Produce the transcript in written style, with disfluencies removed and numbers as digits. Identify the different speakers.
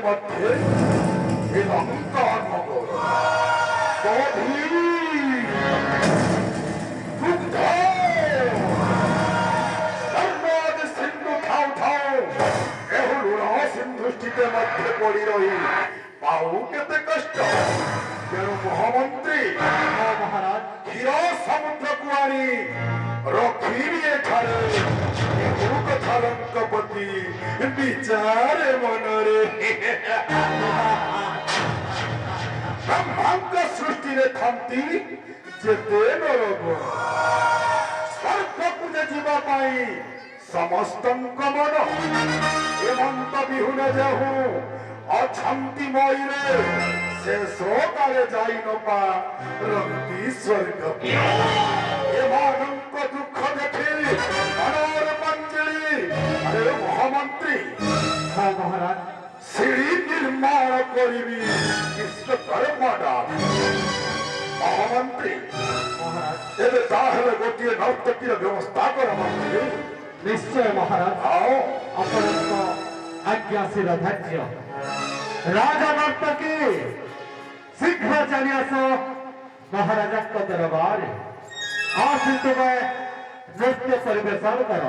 Speaker 1: মধ্যে এ লঙ্কার নগর গভীর দুগ্ধ সর্বদ সিন্ধু ঠাউ ঠাউ এহুলুর সিন্ধুষ্টিতে মধ্যে পড়ি রহি পাও কেতে কষ্ট কেন মহামন্ত্রী
Speaker 2: মহারাজ
Speaker 1: ক্ষীর সমুদ্র কুয়ারি রক্ষিণী ঠারে কথা লঙ্কপতি বিচারে মনরে ব্রহ্মাঙ্গ সৃষ্টিরে থামতি যেতে নরব সর্বপুজে ଯିବା ପାଇଁ ସମସ୍ତଙ୍କ ମନ ଏମନ୍ତ ବିହୁନେ ଯେହୁ ଅଛନ୍ତି ମୟୂରେ ଶେଷ କାଳେ ଯାଇ ନ ପାରନ୍ତି ସ୍ୱର୍ଗ ଏମାନଙ୍କ ଦୁଃଖ ଦେଖି ମନର ପଞ୍ଜଳି ଆରେ ମହାମନ୍ତ୍ରୀ
Speaker 2: হ্যাঁ মহারাজ
Speaker 1: সিঁড়ি নির্মাণ করিবি কৃষ্ণকর মডাল মহামন্ত্রী
Speaker 2: মহারাজ
Speaker 1: ଏବେ ତାହେଲେ ଗୋଟିଏ ନର୍ତ୍ତକୀର ବ୍ୟବସ୍ଥା କର ମନ୍ତ୍ରୀ
Speaker 2: নিশ্চয় মহারাজ
Speaker 1: ଆଉ
Speaker 2: ଆପଣଙ୍କ ଆଜ୍ଞା ଶିର ଧାର୍ଯ୍ୟ ରାଜା ନର୍ତ୍ତକୀ ଶୀଘ୍ର ଚାଲି ଆସ ମହାରାଜାଙ୍କ ଦରବାରରେ ଆସି ତୁମେ ନୃତ୍ୟ ପରିବେଷଣ କର।